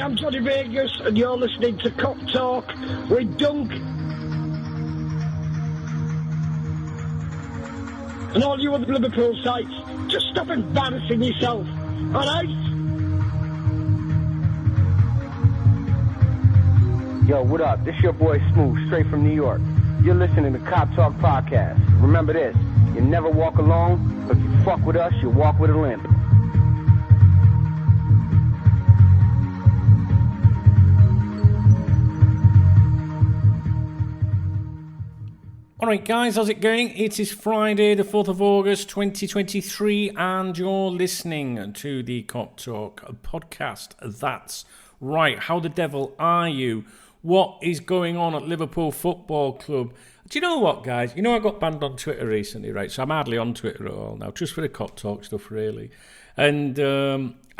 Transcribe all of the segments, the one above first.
I'm Johnny Vegas, and you're listening to KopTalk with Dunk. And all you other Liverpool sites, just stop embarrassing yourself, all right? Yo, what up? This your boy Smooth, straight from New York. You're listening to KopTalk Podcast. Remember this, you never walk alone, but if you fuck with us, you walk with a limp. Alright guys, how's it going? It is Friday the 4th of August 2023 and you're listening to the KopTalk Podcast. That's right. How the devil are you? What is going on at Liverpool Football Club? Do you know what, guys? You know I got banned on Twitter recently, right? So I'm hardly on Twitter at all now, just for the KopTalk stuff really. And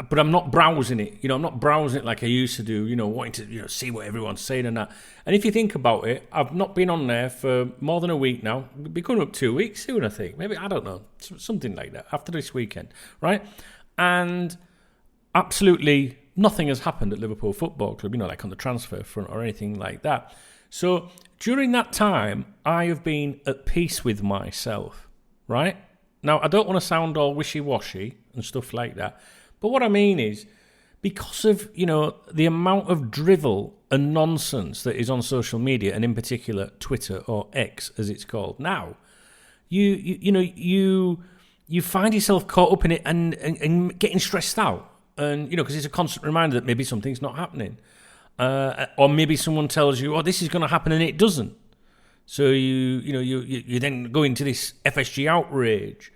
but I'm not browsing it. I'm not browsing it like I used to do, wanting to see what everyone's saying and that. And if you think about it, I've not been on there for more than a week now. We'll be coming up 2 weeks soon, I think. Maybe, I don't know, something like that, after this weekend, right? And absolutely nothing has happened at Liverpool Football Club, like on the transfer front or anything like that. So during that time, I have been at peace with myself, right? Now, I don't want to sound all wishy-washy and stuff like that, but what I mean is, because of, the amount of drivel and nonsense that is on social media, and in particular Twitter or X as it's called now, you find yourself caught up in it and getting stressed out, and because it's a constant reminder that maybe something's not happening, or maybe someone tells you, "Oh, this is going to happen," and it doesn't. So you then go into this FSG outrage.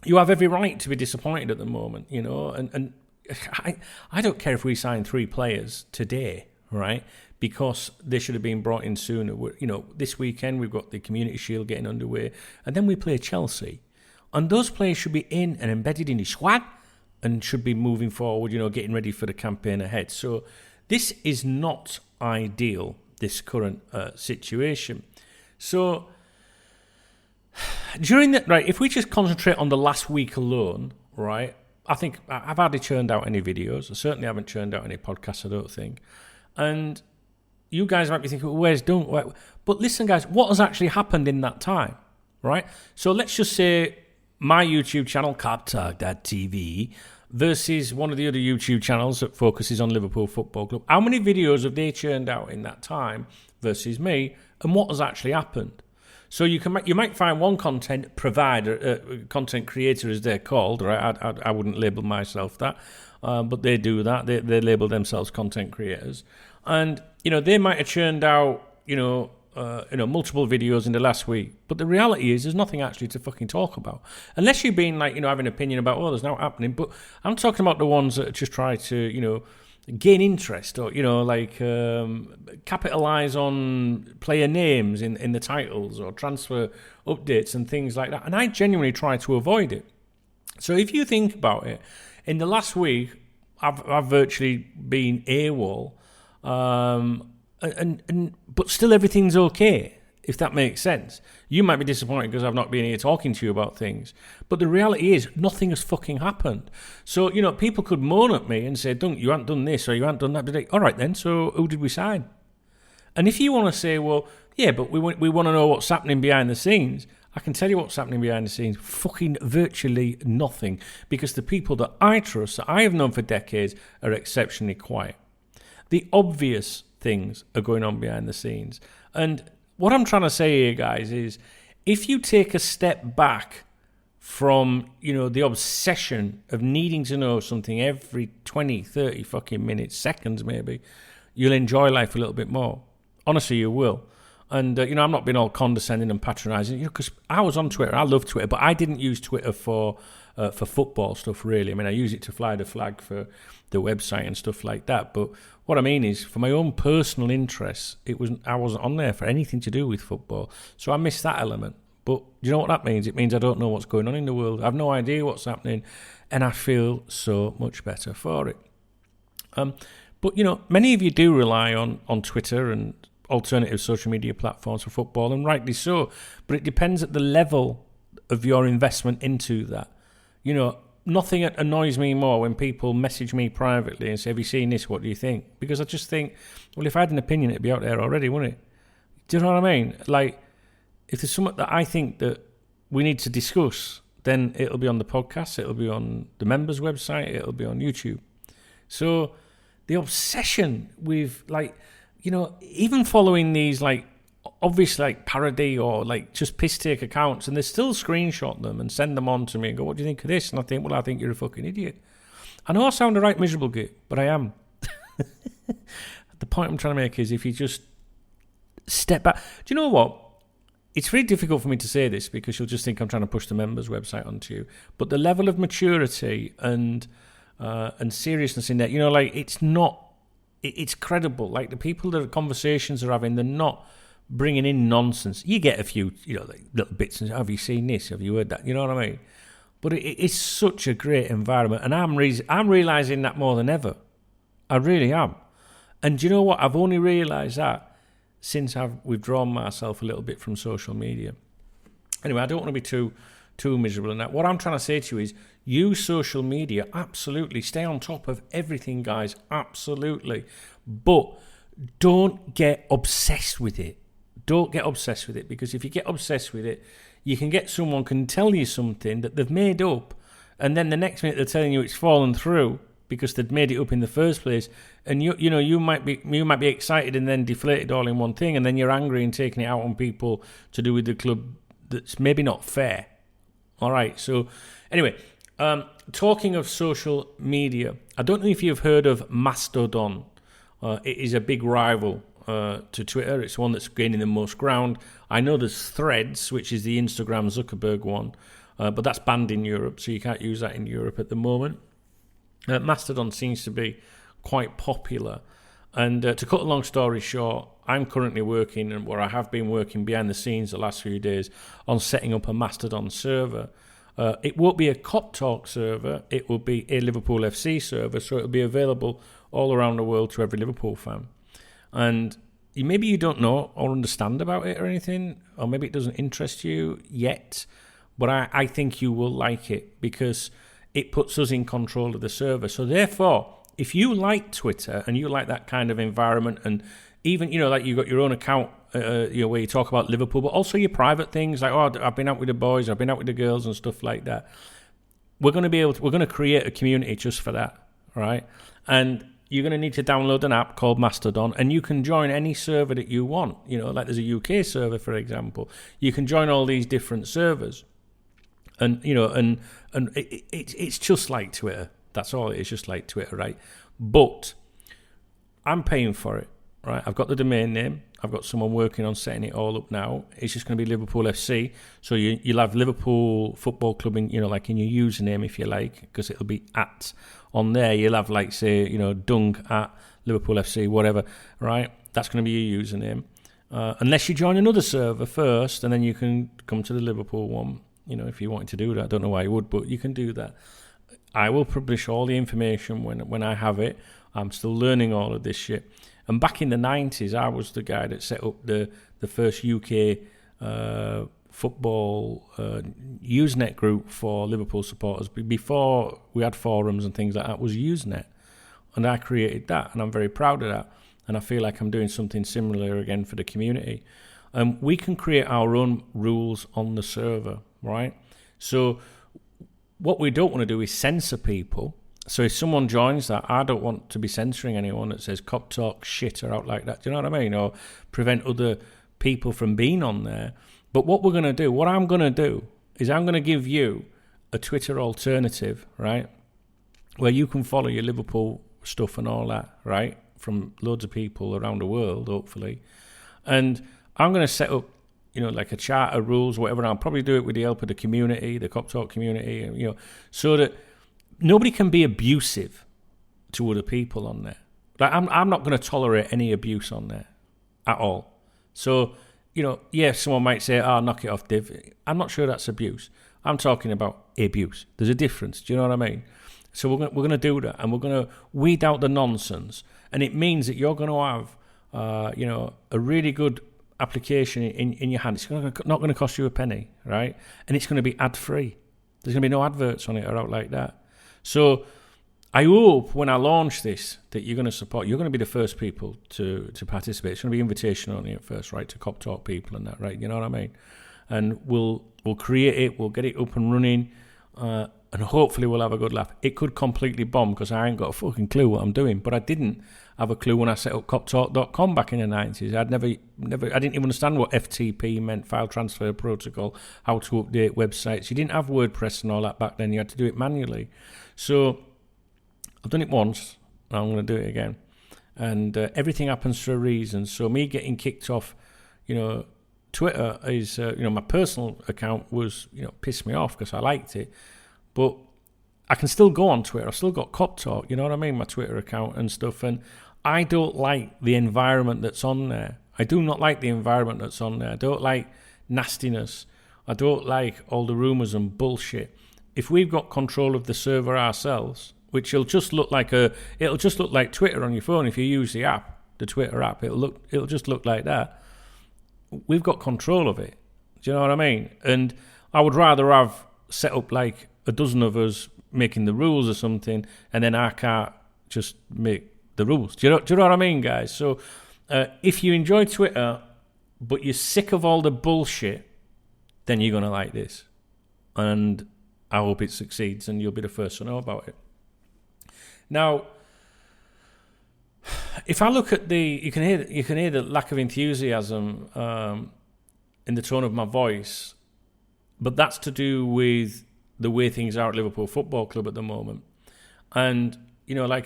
You have every right to be disappointed at the moment, and I don't care if we sign 3 players today, right? Because they should have been brought in sooner. This weekend we've got the Community Shield getting underway, and then we play Chelsea. And those players should be in and embedded in the squad and should be moving forward, getting ready for the campaign ahead. So this is not ideal, this current situation. So during that, right, if we just concentrate on the last week alone, right, I think I've hardly churned out any videos. I certainly haven't churned out any podcasts, I don't think. And you guys might be thinking, where's Dunk? But listen, guys, what has actually happened in that time, right? So let's just say my YouTube channel, KopTalk.tv, versus one of the other YouTube channels that focuses on Liverpool Football Club. How many videos have they churned out in that time versus me? And what has actually happened? So you might find one content provider, content creator as they're called, right? I wouldn't label myself that, but they do that. They label themselves content creators, and they might have churned out multiple videos in the last week. But the reality is, there's nothing actually to fucking talk about, unless you've been have an opinion about, there's now happening. But I'm talking about the ones that just try to gain interest or capitalize on player names in the titles or transfer updates and things like that, and I genuinely try to avoid it. So if you think about it, in the last week I've virtually been AWOL, but still everything's okay, if that makes sense. You might be disappointed because I've not been here talking to you about things, but the reality is nothing has fucking happened. So, people could moan at me and say, Dunk, you haven't done this or you haven't done that today. All right then, so who did we sign? And if you want to say, well, yeah, but we want to know what's happening behind the scenes, I can tell you what's happening behind the scenes. Fucking virtually nothing, because the people that I trust, that I have known for decades, are exceptionally quiet. The obvious things are going on behind the scenes. And what I'm trying to say here, guys, is if you take a step back from, the obsession of needing to know something every 20, 30 fucking minutes, seconds maybe, you'll enjoy life a little bit more. Honestly, you will. And, I'm not being all condescending and patronising, because I was on Twitter. I love Twitter, but I didn't use Twitter for football stuff, really. I mean, I use it to fly the flag for the website and stuff like that. But what I mean is, for my own personal interests, I wasn't on there for anything to do with football. So I missed that element. But do you know what that means? It means I don't know what's going on in the world. I have no idea what's happening, and I feel so much better for it. But, many of you do rely on Twitter and alternative social media platforms for football, and rightly so. But it depends at the level of your investment into that. nothing annoys me more when people message me privately and say, have you seen this? What do you think? Because I just think, well, if I had an opinion, it'd be out there already, wouldn't it? Do you know what I mean? Like, if there's something that I think that we need to discuss, then it'll be on the podcast, it'll be on the members' website, it'll be on YouTube. So the obsession with, like, you know, even following these, like, obvious, like, parody or, like, just piss-take accounts, and they still screenshot them and send them on to me and go, what do you think of this? And I think, well, I think you're a fucking idiot. I know I sound a right miserable git, but I am. The point I'm trying to make is if you just step back. Do you know what? It's very difficult for me to say this because you'll just think I'm trying to push the members' website onto you. But the level of maturity and seriousness in that, you know, like, it's not, it's credible. Like, the people that conversations are having, they're not bringing in nonsense. You get a few, you know, like, little bits and, have you seen this? Have you heard that? You know what I mean? But it's such a great environment, and I'm realising that more than ever. I really am. And do you know what? I've only realised that since I've withdrawn myself a little bit from social media. Anyway, I don't want to be too miserable in that. What I'm trying to say to you is, use social media, absolutely. Stay on top of everything, guys, absolutely. But don't get obsessed with it. Don't get obsessed with it, because if you get obsessed with it, you can get someone can tell you something that they've made up, and then the next minute they're telling you it's fallen through because they'd made it up in the first place, and you might be excited and then deflate it all in one thing, and then you're angry and taking it out on people to do with the club that's maybe not fair. All right, so anyway, talking of social media, I don't know if you've heard of Mastodon. It is a big rival to Twitter. It's one that's gaining the most ground. I know there's Threads, which is the Instagram Zuckerberg one, but that's banned in Europe, so you can't use that in Europe at the moment. Mastodon seems to be quite popular. And to cut a long story short, I'm currently working, and where I have been working behind the scenes the last few days, on setting up a Mastodon server. It won't be a KopTalk server, it will be a Liverpool FC server, so it'll be available all around the world to every Liverpool fan. And maybe you don't know or understand about it or anything, or maybe it doesn't interest you yet, but I think you will like it because it puts us in control of the server. So therefore, if you like Twitter and you like that kind of environment, and even, you know, like you've got your own account, where you talk about Liverpool, but also your private things like, oh, I've been out with the boys, I've been out with the girls and stuff like that. We're going to create a community just for that, right? And you're going to need to download an app called Mastodon, and you can join any server that you want. You know, like there's a UK server, for example. You can join all these different servers. And, you know, and it's just like Twitter. That's all it is, just like Twitter, right? But I'm paying for it, right? I've got the domain name. I've got someone working on setting it all up now. It's just going to be Liverpool FC. So you'll have Liverpool Football Club in, you know, like in your username, if you like, because it'll be at on there. You'll have, like, say, you know, Dung at Liverpool FC, whatever, right? That's going to be your username. Unless you join another server first, and then you can come to the Liverpool one. You know, if you wanted to do that, I don't know why you would, but you can do that. I will publish all the information when I have it. I'm still learning all of this shit. And back in the 90s, I was the guy that set up the first UK football Usenet group for Liverpool supporters. Before we had forums and things like that, was Usenet. And I created that, and I'm very proud of that. And I feel like I'm doing something similar again for the community. We can create our own rules on the server, right? So what we don't want to do is censor people. So if someone joins that, I don't want to be censoring anyone that says KopTalk shit or out like that. Do you know what I mean? Or prevent other people from being on there. But what I'm going to do is I'm going to give you a Twitter alternative, right? Where you can follow your Liverpool stuff and all that, right? From loads of people around the world, hopefully. And I'm going to set up, you know, like a charter, rules, whatever. I'll probably do it with the help of the community, the KopTalk community, you know, so that nobody can be abusive to other people on there. Like, I'm not going to tolerate any abuse on there at all. So, you know, yeah, someone might say, "Oh, knock it off, Div." I'm not sure that's abuse. I'm talking about abuse. There's a difference. Do you know what I mean? So we're going to do that, and we're going to weed out the nonsense. And it means that you're going to have, you know, a really good application in your hand. It's not going to cost you a penny, right? And it's going to be ad-free. There's going to be no adverts on it or out like that. So I hope when I launch this that you're going to support. You're going to be the first people to participate. It's going to be invitation only at first, right? To KopTalk people and that, right? You know what I mean? And we'll create it. We'll get it up and running, and hopefully we'll have a good laugh. It could completely bomb because I ain't got a fucking clue what I'm doing. But I didn't have a clue when I set up KopTalk.com back in the 90s. I didn't even understand what FTP meant, file transfer protocol, how to update websites. You didn't have WordPress and all that back then. You had to do it manually. So I've done it once, and I'm going to do it again. And everything happens for a reason. So me getting kicked off, Twitter is, my personal account was, pissed me off because I liked it. But I can still go on Twitter. I've still got KopTalk, you know what I mean? My Twitter account and stuff. And I don't like the environment that's on there. I do not like the environment that's on there. I don't like nastiness. I don't like all the rumours and bullshit. If we've got control of the server ourselves, which it'll just look like Twitter on your phone if you use the app, the Twitter app. It'll just look like that. We've got control of it. Do you know what I mean? And I would rather have set up like a dozen of us making the rules or something, and then I can't just make the rules. Do you know what I mean, guys? So if you enjoy Twitter, but you're sick of all the bullshit, then you're going to like this. And I hope it succeeds, and you'll be the first to know about it. Now, if I look at you can hear the lack of enthusiasm in the tone of my voice, but that's to do with the way things are at Liverpool Football Club at the moment. And I've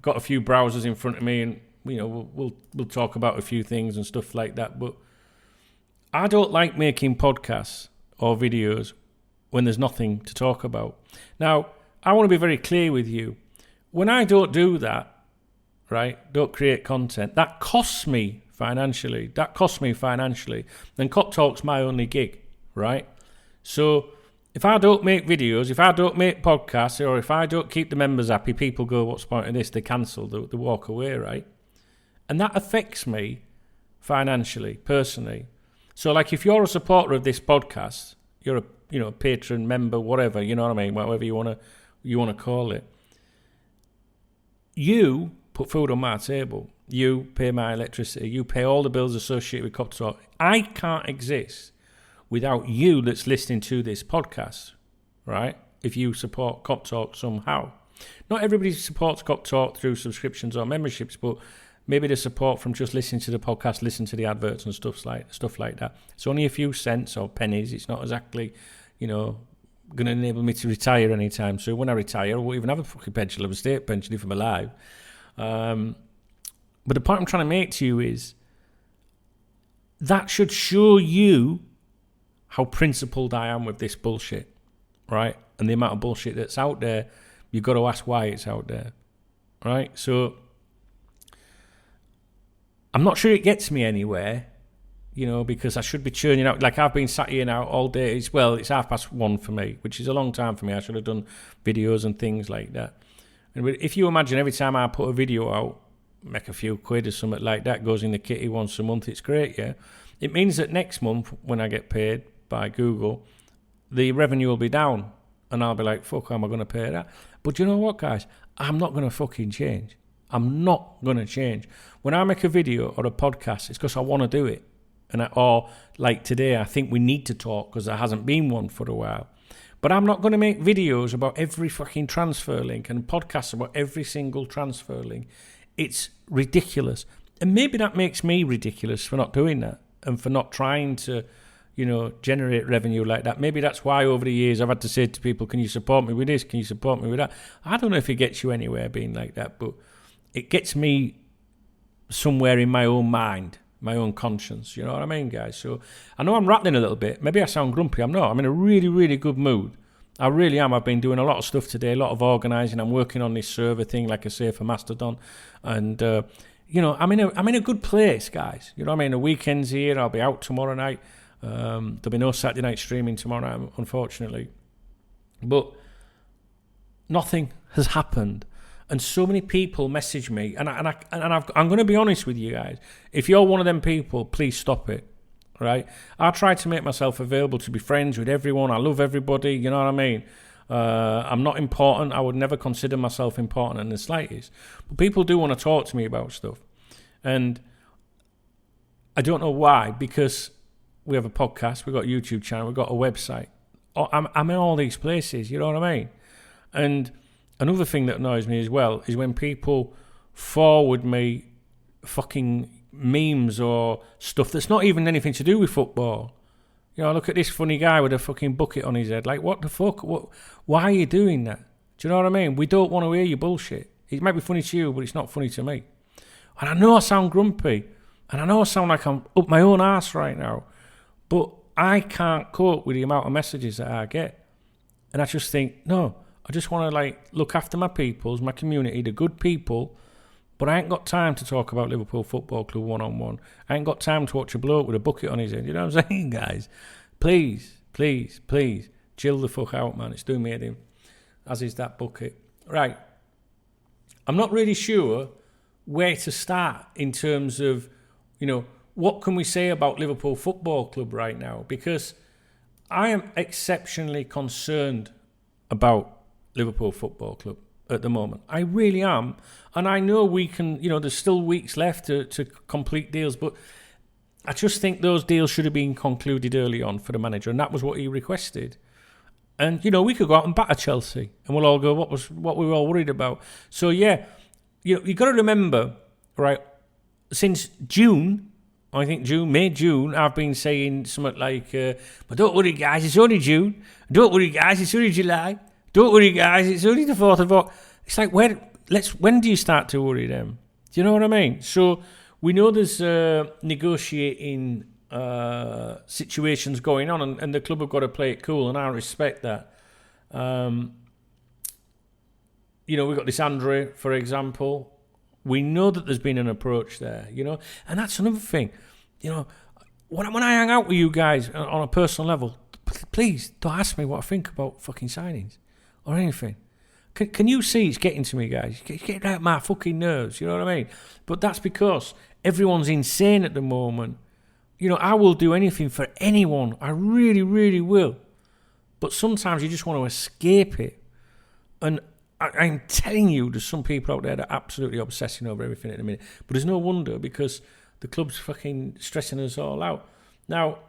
got a few browsers in front of me, and we'll talk about a few things and stuff like that. But I don't like making podcasts or videos when there's nothing to talk about. Now, I want to be very clear with you. When I don't do that, right, don't create content, that costs me financially. Then KopTalk's my only gig, right? So if I don't make videos, if I don't make podcasts, or if I don't keep the members happy, people go, what's the point of this? They cancel, they walk away, right? And that affects me financially, personally. So like if you're a supporter of this podcast, you're a patron, member, whatever, you know what I mean, whatever you want to call it. You put food on my table. You pay my electricity. You pay all the bills associated with KopTalk. I can't exist without you that's listening to this podcast, right? If you support KopTalk somehow. Not everybody supports KopTalk through subscriptions or memberships, but maybe the support from just listening to the podcast, listen to the adverts and stuff like that. It's only a few cents or pennies. It's not exactly, going to enable me to retire anytime. So when I retire, I won't even have a fucking pension, a state pension if I'm alive. But the point I'm trying to make to you is that should show you how principled I am with this bullshit, right? And the amount of bullshit that's out there, you've got to ask why it's out there, right? So I'm not sure it gets me anywhere, because I should be churning out. Like I've been sat here now all day. It's 1:30 for me, which is a long time for me. I should have done videos and things like that. And if you imagine every time I put a video out, make a few quid or something like that, goes in the kitty once a month, it's great, yeah? It means that next month, when I get paid by Google, the revenue will be down. And I'll be like, fuck, how am I going to pay that? But you know what, guys? I'm not going to fucking change. I'm not going to change. When I make a video or a podcast, it's because I want to do it. Or like today, I think we need to talk because there hasn't been one for a while. But I'm not going to make videos about every fucking transfer link and podcasts about every single transfer link. It's ridiculous. And maybe that makes me ridiculous for not doing that and for not trying to, generate revenue like that. Maybe that's why over the years I've had to say to people, can you support me with this? Can you support me with that? I don't know if it gets you anywhere being like that, but it gets me somewhere in my own mind, my own conscience. You know what I mean, guys? So I know I'm rattling a little bit. Maybe I sound grumpy. I'm not. I'm in a really, really good mood. I really am. I've been doing a lot of stuff today, a lot of organising. I'm working on this server thing, like I say, for Mastodon. And, I'm in a good place, guys. You know what I mean? The weekend's here. I'll be out tomorrow night. There'll be no Saturday night streaming tomorrow night, unfortunately. But nothing has happened. And so many people message me. I'm going to be honest with you guys. If you're one of them people, please stop it. right? I try to make myself available to be friends with everyone. I love everybody, you know what I mean? I'm not important. I would never consider myself important in the slightest. But people do want to talk to me about stuff. And I don't know why, because we have a podcast, we've got a YouTube channel, we've got a website. I'm in all these places, you know what I mean? And another thing that annoys me as well is when people forward me fucking memes or stuff that's not even anything to do with football. You know, look at this funny guy with a fucking bucket on his head. Like, what the fuck? Why are you doing that? Do you know what I mean? We don't want to hear your bullshit. It might be funny to you, but it's not funny to me. And I know I sound grumpy, and I know I sound like I'm up my own arse right now, but I can't cope with the amount of messages that I get. And I just think, no, I just want to, like, look after my peoples, my community, the good people, but I ain't got time to talk about Liverpool Football Club one-on-one. I ain't got time to watch a bloke with a bucket on his head. You know what I'm saying, guys? Please, please, please, chill the fuck out, man. It's doing me head in, as is that bucket. Right. I'm not really sure where to start in terms of, you know, what can we say about Liverpool Football Club right now? Because I am exceptionally concerned about Liverpool Football Club at the moment. I really am. And I know we can, you know, there's still weeks left to complete deals, but I just think those deals should have been concluded early on for the manager, and that was what he requested. And, you know, we could go out and batter Chelsea, and we'll all go, what we were all worried about. So, yeah, you got to remember, right, since June, I think May, June, I've been saying something like, but don't worry, guys, it's only June. Don't worry, guys, it's only July. Don't worry, guys, it's only the 4th of August. It's like, when do you start to worry them? Do you know what I mean? So we know there's negotiating situations going on, and the club have got to play it cool, and I respect that. You know, we've got this Andre, for example. We know that there's been an approach there, you know, and that's another thing. You know, when I hang out with you guys on a personal level, please don't ask me what I think about fucking signings or anything. Can you see it's getting to me, guys? It's getting out my fucking nerves, you know what I mean? But that's because everyone's insane at the moment. You know, I will do anything for anyone. I really, really will. But sometimes you just want to escape it. And I'm telling you, there's some people out there that are absolutely obsessing over everything at the minute. But there's no wonder, because the club's fucking stressing us all out. Now,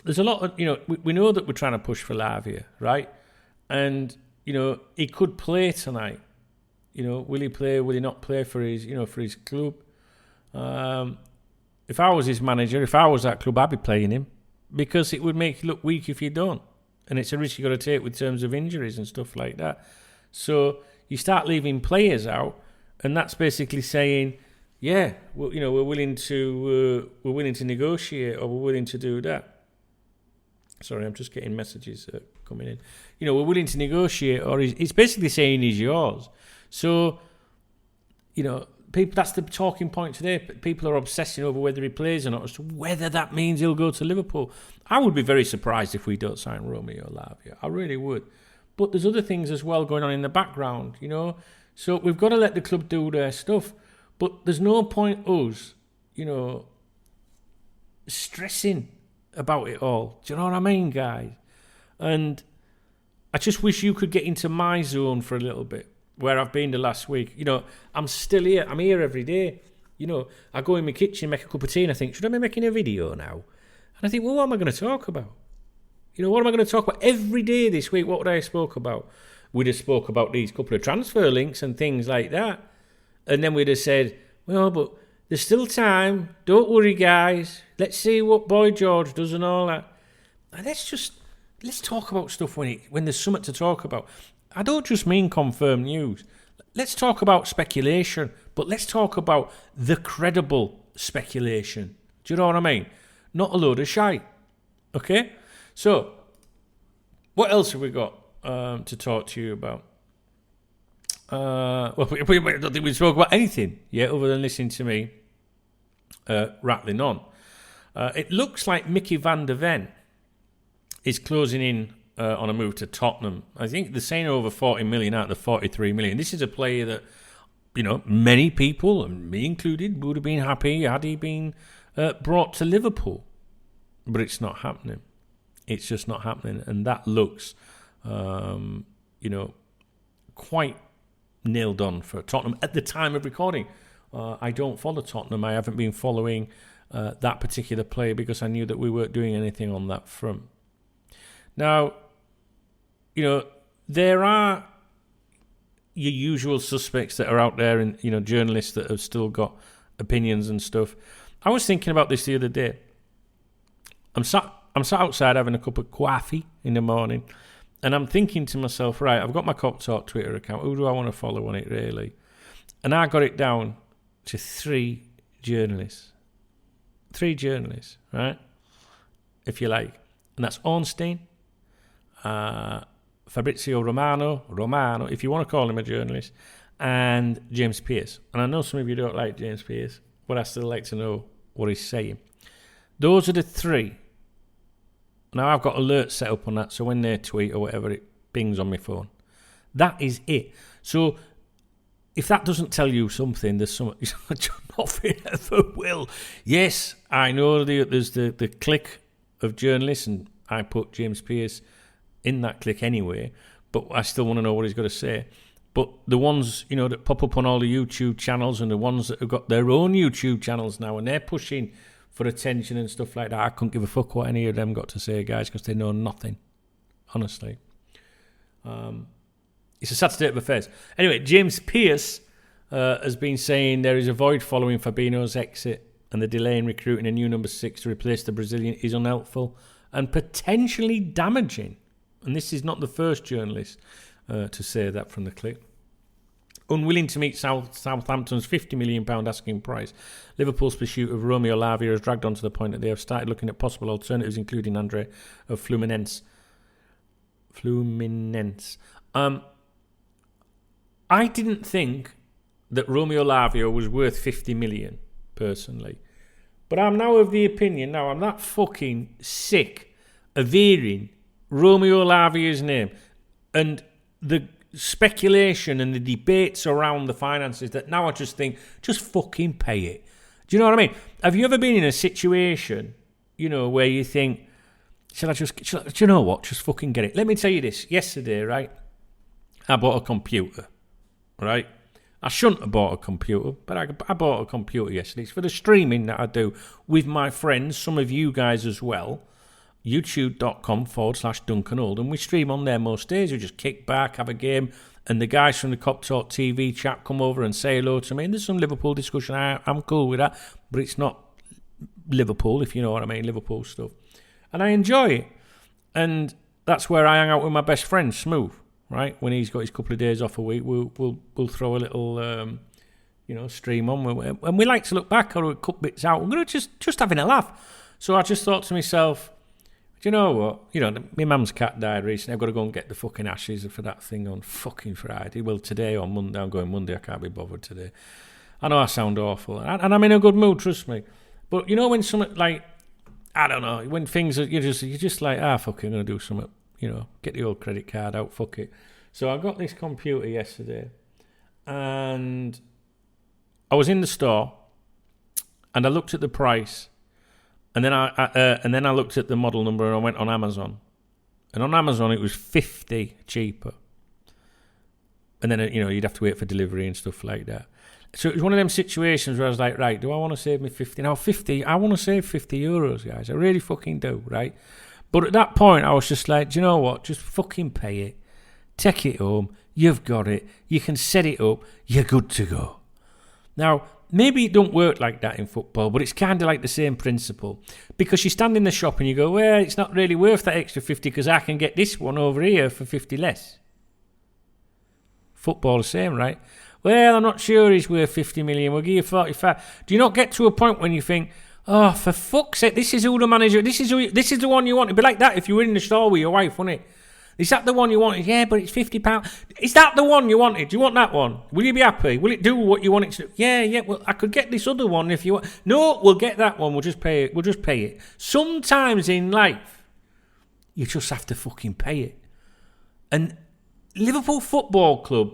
there's a lot of, you know, we know that we're trying to push for Lavia, right? And, you know, he could play tonight. You know, will he play? Will he not play for his, you know, for his club? If I was his manager, if I was that club, I'd be playing him, because it would make you look weak if you don't. And it's a risk you've got to take with terms of injuries and stuff like that. So you start leaving players out, and that's basically saying, yeah, well, you know, we're willing to negotiate, or we're willing to do that. Sorry, I'm just getting messages coming in. You know, we're willing to negotiate, or it's basically saying he's yours. So, you know, people, that's the talking point today. People are obsessing over whether he plays or not, as to whether that means he'll go to Liverpool. I would be very surprised if we don't sign Romeo Lavia. I really would. But there's other things as well going on in the background, you know. So we've got to let the club do their stuff. But there's no point us, you know, stressing about it all. Do you know what I mean, guys? And I just wish you could get into my zone for a little bit, where I've been the last week. You know, I'm still here. I'm here every day. You know, I go in my kitchen, make a cup of tea, and I think, should I be making a video now? And I think, well, what am I going to talk about? You know, what am I going to talk about? Every day this week, what would I have spoke about? We'd have spoke about these couple of transfer links and things like that. And then we'd have said, well, but there's still time. Don't worry, guys. Let's see what Boy George does and all that. And let's talk about stuff when there's something to talk about. I don't just mean confirmed news. Let's talk about speculation, but let's talk about the credible speculation. Do you know what I mean? Not a load of shite. Okay? So, what else have we got to talk to you about? Well, I don't think we spoke about anything yet other than listening to me rattling on. It looks like Mickey van der Ven is closing in on a move to Tottenham. I think they're saying over 40 million out of the 43 million. This is a player that, you know, many people, and me included, would have been happy had he been brought to Liverpool. but it's not happening. It's just not happening. And that looks, quite nailed on for Tottenham at the time of recording. I don't follow Tottenham. I haven't been following that particular player because I knew that we weren't doing anything on that front. Now, there are your usual suspects that are out there and, journalists that have still got opinions and stuff. I was thinking about this the other day. I'm sat outside having a cup of coffee in the morning, and I'm thinking to myself, right, I've got my KopTalk Twitter account. Who do I want to follow on it, really? And I got it down to 3 journalists. 3 journalists, right? If you like. And that's Ornstein, Fabrizio Romano, if you want to call him a journalist, and James Pearce. And I know some of you don't like James Pearce, but I still like to know what he's saying. Those are the 3. Now, I've got alerts set up on that, so when they tweet or whatever, it pings on my phone. That is it. So, if that doesn't tell you something, there's something, nothing ever will. Yes, I know there's the clique of journalists, and I put James Pearce in that clique anyway, but I still want to know what he's got to say. But the ones, that pop up on all the YouTube channels and the ones that have got their own YouTube channels now and they're pushing for attention and stuff like that, I couldn't give a fuck what any of them got to say, guys, because they know nothing, honestly. It's a sad state of affairs. Anyway, James Pearce has been saying there is a void following Fabinho's exit and the delay in recruiting a new number 6 to replace the Brazilian is unhelpful and potentially damaging. And this is not the first journalist to say that from the clip. Unwilling to meet Southampton's £50 million asking price, Liverpool's pursuit of Romeo Lavia has dragged on to the point that they have started looking at possible alternatives, including Andre of Fluminense. I didn't think that Romeo Lavia was worth 50 million, personally. But I'm now of the opinion, I'm that fucking sick of hearing Romeo Lavia's name and the speculation and the debates around the finances that now I just think, just fucking pay it. Do you know what I mean? Have you ever been in a situation, where you think, do you know what? Just fucking get it. Let me tell you this. Yesterday, right, I bought a computer, right? I shouldn't have bought a computer, but I bought a computer yesterday. It's for the streaming that I do with my friends, some of you guys as well. youtube.com/Duncan Oldham. We stream on there most days. We just kick back, have a game, and the guys from the KopTalk TV chat come over and say hello to me. And there's some Liverpool discussion. I'm cool with that, but it's not Liverpool, if you know what I mean, Liverpool stuff. And I enjoy it. And that's where I hang out with my best friend, Smooth, right? When he's got his couple of days off a week, we'll throw a little, stream on. And we like to look back or cut bits out. We're going to just having a laugh. So I just thought to myself, do you know what? My mum's cat died recently. I've got to go and get the fucking ashes for that thing on fucking Friday. Well, today or Monday. I'm going Monday. I can't be bothered today. I know I sound awful. And I'm in a good mood, trust me. But when something like, I don't know, when things are, you're just like, fuck it, I'm going to do something. Get the old credit card out, fuck it. So I got this computer yesterday. And I was in the store. And I looked at the price. And then I looked at the model number and I went on Amazon. And on Amazon it was 50 cheaper. And then you'd have to wait for delivery and stuff like that. So it was one of them situations where I was like, right, do I want to save me 50? Now 50, I want to save 50 euros, guys. I really fucking do, right? But at that point I was just like, do you know what? Just fucking pay it. Take it home. You've got it. You can set it up. You're good to go. Now, maybe it don't work like that in football, but it's kind of like the same principle. Because you stand in the shop and you go, well, it's not really worth that extra 50 because I can get this one over here for 50 less. Football the same, right? Well, I'm not sure he's worth 50 million. We'll give you 45. Do you not get to a point when you think, oh, for fuck's sake, this is who the manager, this is the one you want. It'd be like that if you were in the store with your wife, wouldn't it? Is that the one you wanted? Yeah, but it's £50. Is that the one you wanted? Do you want that one? Will you be happy? Will it do what you want it to do? Yeah, well, I could get this other one if you want. No, we'll get that one. We'll just pay it. Sometimes in life, you just have to fucking pay it. And Liverpool Football Club,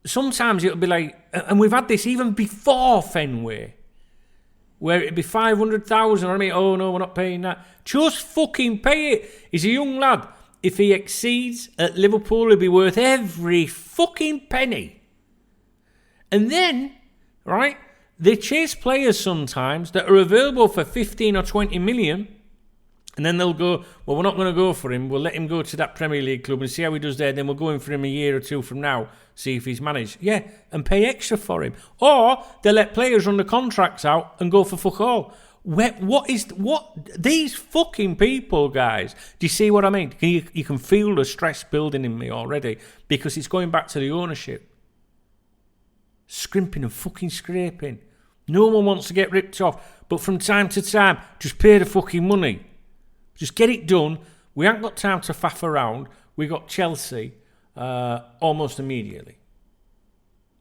sometimes it'll be like, and we've had this even before Fenway. where it'd be 500,000. I mean, oh no, we're not paying that. Just fucking pay it. He's a young lad. If he exceeds at Liverpool, he'll be worth every fucking penny. And then, right, they chase players sometimes that are available for 15 or 20 million, and then they'll go, well, we're not going to go for him. We'll let him go to that Premier League club and see how he does there. Then we'll go in for him a year or two from now, see if he's managed. Yeah, and pay extra for him. Or they let players run the contracts out and go for fuck all. These fucking people, guys? Do you see what I mean? You can feel the stress building in me already because it's going back to the ownership. Scrimping and fucking scraping. No one wants to get ripped off, but from time to time, just pay the fucking money. Just get it done. We haven't got time to faff around. We got Chelsea almost immediately.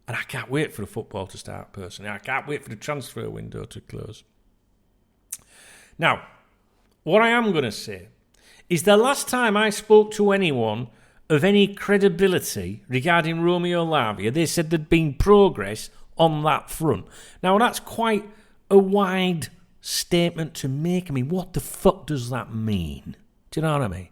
And I can't wait for the football to start, personally. I can't wait for the transfer window to close. Now, what I am going to say is the last time I spoke to anyone of any credibility regarding Romeo Lavia, they said there'd been progress on that front. Now, that's quite a wide statement to make. I mean, what the fuck does that mean? Do you know what I mean?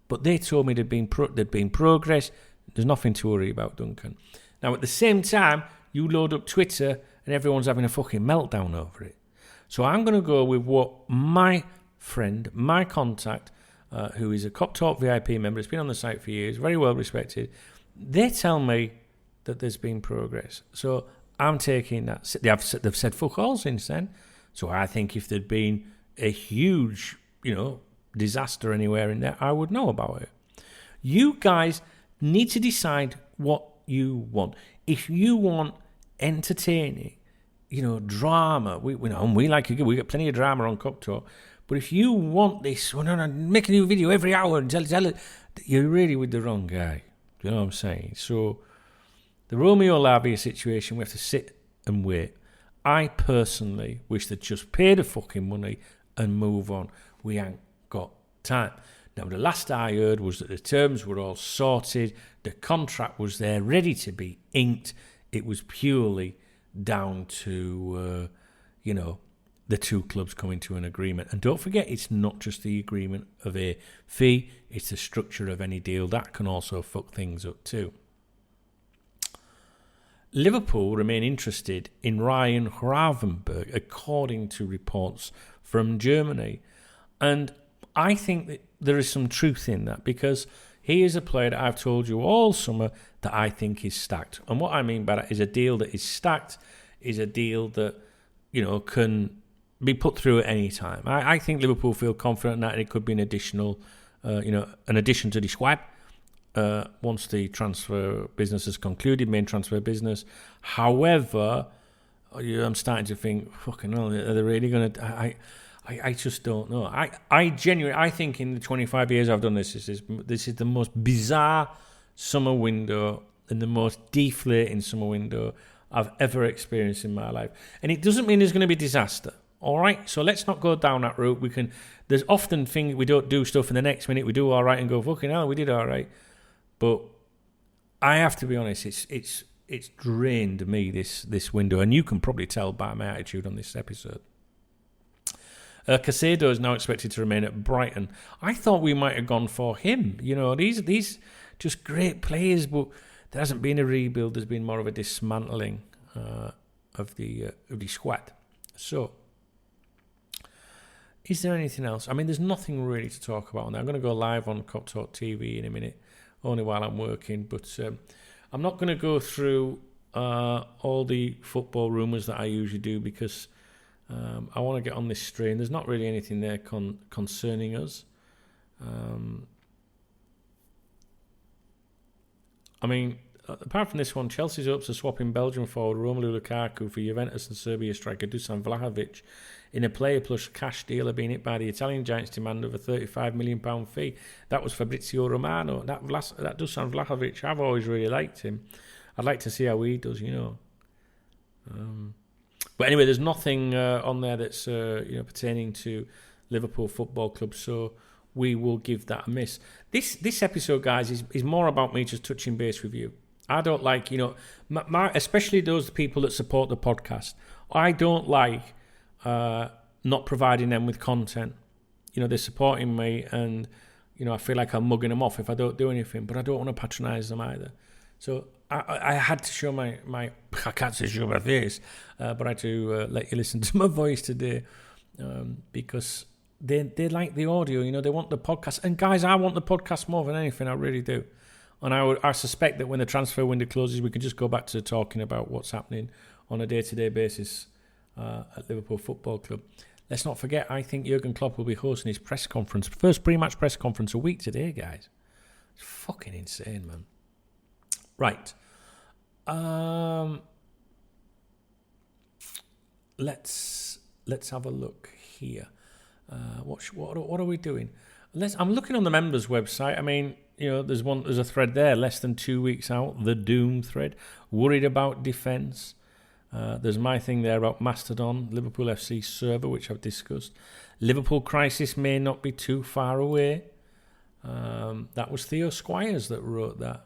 But they told me there'd been progress. There's nothing to worry about, Duncan. Now, at the same time, you load up Twitter and everyone's having a fucking meltdown over it. So I'm going to go with what my friend, my contact, who is a KopTalk VIP member, has been on the site for years, very well respected. They tell me that there's been progress. So I'm taking that. They've said fuck all since then. So I think if there'd been a huge, disaster anywhere in there, I would know about it. You guys need to decide what you want. If you want entertaining, drama, we like we get plenty of drama on KopTalk. But if you want this, make a new video every hour and tell it, you're really with the wrong guy. Do you know what I'm saying? So the Romeo Lavia situation, we have to sit and wait. I personally wish they'd just pay the fucking money and move on. We ain't got time. Now, the last I heard was that the terms were all sorted. The contract was there, ready to be inked. It was purely down to, the two clubs coming to an agreement. And don't forget, it's not just the agreement of a fee, it's the structure of any deal. That can also fuck things up too. Liverpool remain interested in Ryan Gravenberch, according to reports from Germany. And I think that there is some truth in that, because he is a player that I've told you all summer that I think is stacked. And what I mean by that is a deal that is stacked is a deal that, can be put through at any time. I think Liverpool feel confident in that it could be an additional, an addition to the squad once the transfer business is concluded, main transfer business. However, I'm starting to think, fucking hell, are they really going to... I just don't know. I think in the 25 years I've done this is the most bizarre summer window and the most deflating summer window I've ever experienced in my life. And it doesn't mean there's going to be disaster. All right, so let's not go down that route. There's often things we don't do stuff in the next minute. We do all right and go, fucking hell, we did all right. But I have to be honest, it's drained me this window, and you can probably tell by my attitude on this episode. Caicedo is now expected to remain at Brighton. I thought we might have gone for him. These just great players, but there hasn't been a rebuild. There's been more of a dismantling of the squad. So, is there anything else? I mean, there's nothing really to talk about on there. I'm going to go live on KopTalk TV in a minute, only while I'm working. But I'm not going to go through all the football rumours that I usually do, because I want to get on this strain. There's not really anything there concerning us. Apart from this one, Chelsea's hopes of swapping Belgian forward Romelu Lukaku for Juventus and Serbia striker Dusan Vlahovic in a player plus cash deal are being hit by the Italian giants' demand of a £35 million fee. That was Fabrizio Romano. That Dusan Vlahovic, I've always really liked him. I'd like to see how he does, But anyway, there's nothing on there that's pertaining to Liverpool Football Club, so we will give that a miss. This episode, guys, is more about me just touching base with you. I don't like, especially those people that support the podcast. I don't like not providing them with content. You know, they're supporting me, and you know, I feel like I'm mugging them off if I don't do anything, but I don't want to patronise them either. So I had to show my I can't say show my face, but I had to let you listen to my voice today, because they like the audio, you know, they want the podcast. And guys, I want the podcast more than anything, I really do. And I suspect that when the transfer window closes, we can just go back to talking about what's happening on a day-to-day basis at Liverpool Football Club. Let's not forget, I think Jurgen Klopp will be hosting his press conference, first pre-match press conference a week today, guys. It's fucking insane, man. Right. Let's have a look here. What are we doing? I'm looking on the members' website. I mean, you know, there's a thread there, less than 2 weeks out, the Doom thread. Worried about defence. There's my thing there about Mastodon, Liverpool FC server, which I've discussed. Liverpool crisis may not be too far away. That was Theo Squires that wrote that,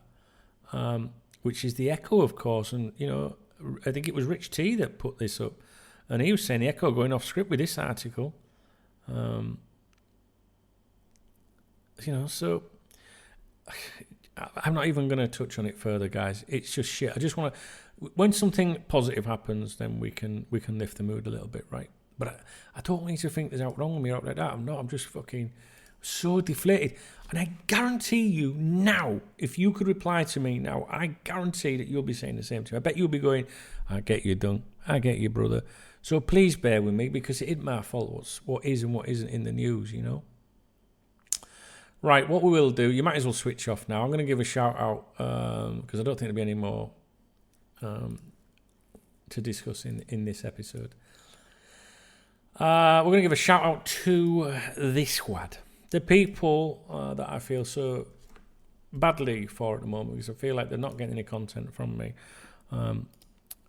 which is the Echo, of course. And, you know, I think it was Rich T that put this up. And he was saying the Echo going off script with this article. You know, so I'm not even going to touch on it further, guys. It's just shit. I just want to, when something positive happens, then we can lift the mood a little bit, right? But I don't want you to think there's out wrong with me out like that. I'm not. I'm just fucking so deflated. And I guarantee you now, if you could reply to me now, I guarantee that you'll be saying the same to me. I bet you'll be going, I get you, Dung. I get you, brother. So please bear with me, because it isn't my fault what is and what isn't in the news, you know. Right, what we will do, you might as well switch off now. I'm going to give a shout out, because I don't think there'll be any more to discuss in this episode. We're going to give a shout out to the squad, the people that I feel so badly for at the moment, because I feel like they're not getting any content from me, and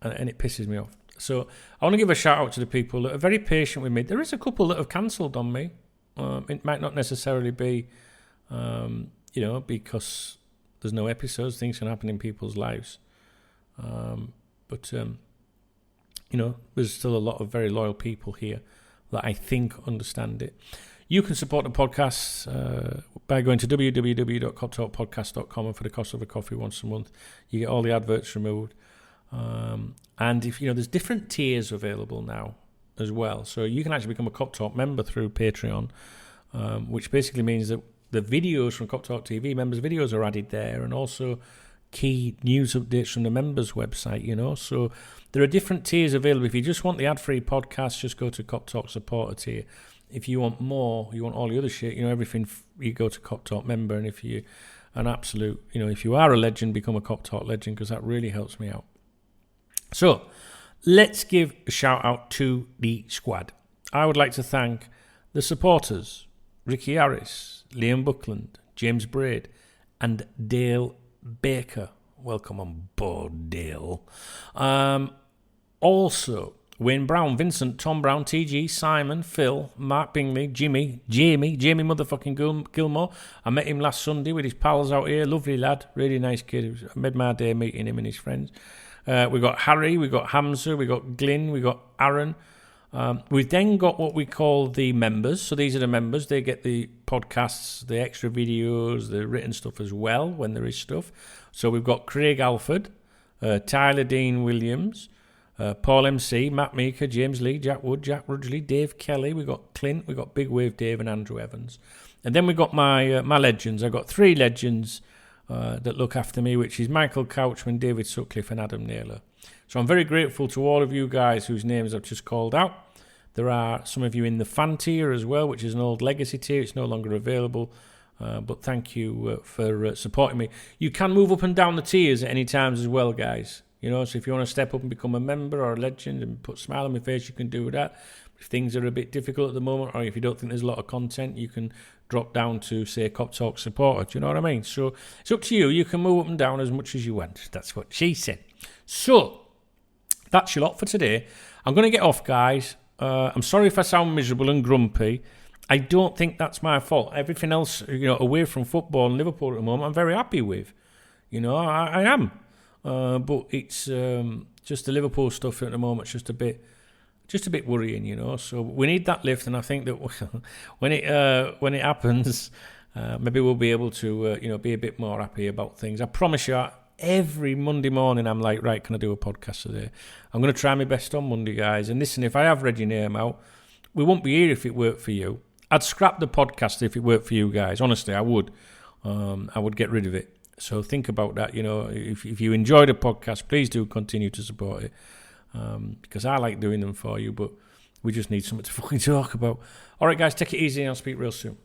it pisses me off. So I want to give a shout out to the people that are very patient with me. There is a couple that have cancelled on me. It might not necessarily be, you know, because there's no episodes. Things can happen in people's lives. But you know, there's still a lot of very loyal people here that I think understand it. You can support the podcast by going to www.KopTalkPodcast.com, and for the cost of a coffee once a month, you get all the adverts removed. And if you know, there's different tiers available now as well. So you can actually become a KopTalk member through Patreon, which basically means that the videos from KopTalk TV, members' videos are added there, and also key news updates from the members' website, you know. So there are different tiers available. If you just want the ad-free podcast, just go to KopTalk supporter tier. If you want more, you want all the other shit, you know, everything, you go to KopTalk member. And if you're an absolute, you know, if you are a legend, become a KopTalk legend, because that really helps me out. So, let's give a shout out to the squad. I would like to thank the supporters, Ricky Harris, Liam Buckland, James Braid, and Dale Baker. Welcome on board, Dale. Also, Wayne Brown, Vincent, Tom Brown, TG, Simon, Phil, Mark Bingley, Jamie motherfucking Gilmore. I met him last Sunday with his pals out here. Lovely lad, really nice kid. I made my day meeting him and his friends. We got Harry, we got Hamza, we got Glyn, we got Aaron. We've then got what we call the members. So these are the members. They get the podcasts, the extra videos, the written stuff as well when there is stuff. So we've got Craig Alford, Tyler Dean Williams, Paul MC, Matt Meeker, James Lee, Jack Wood, Jack Rudgley, Dave Kelly. We've got Clint, we've got Big Wave Dave and Andrew Evans. And then we've got my legends. I've got 3 legends that look after me, which is Michael Couchman, David Sutcliffe and Adam Naylor. So I'm very grateful to all of you guys whose names I've just called out. There are some of you in the fan tier as well, which is an old legacy tier. It's no longer available, but thank you for supporting me. You can move up and down the tiers at any times as well, guys. You know, so if you want to step up and become a member or a legend and put a smile on my face, you can do that. If things are a bit difficult at the moment, or if you don't think there's a lot of content, you can drop down to, say, KopTalk supporter. Do you know what I mean? So it's up to you. You can move up and down as much as you want. That's what she said. So that's your lot for today. I'm going to get off, guys. I'm sorry if I sound miserable and grumpy. I don't think that's my fault. Everything else, you know, away from football and Liverpool at the moment, I'm very happy with. You know, I am. But it's just the Liverpool stuff at the moment. It's just a bit just a bit worrying, you know. So we need that lift, and I think that when it happens, maybe we'll be able to be a bit more happy about things. I promise you, every Monday morning I'm like, right, can I do a podcast today? I'm going to try my best on Monday, guys. And listen, if I have read your name out, we won't be here if it worked for you. I'd scrap the podcast if it worked for you guys. Honestly, I would. I would get rid of it. So think about that. You know, if you enjoy the podcast, please do continue to support it, because I like doing them for you, but we just need something to fucking talk about. All right, guys, take it easy and I'll speak real soon.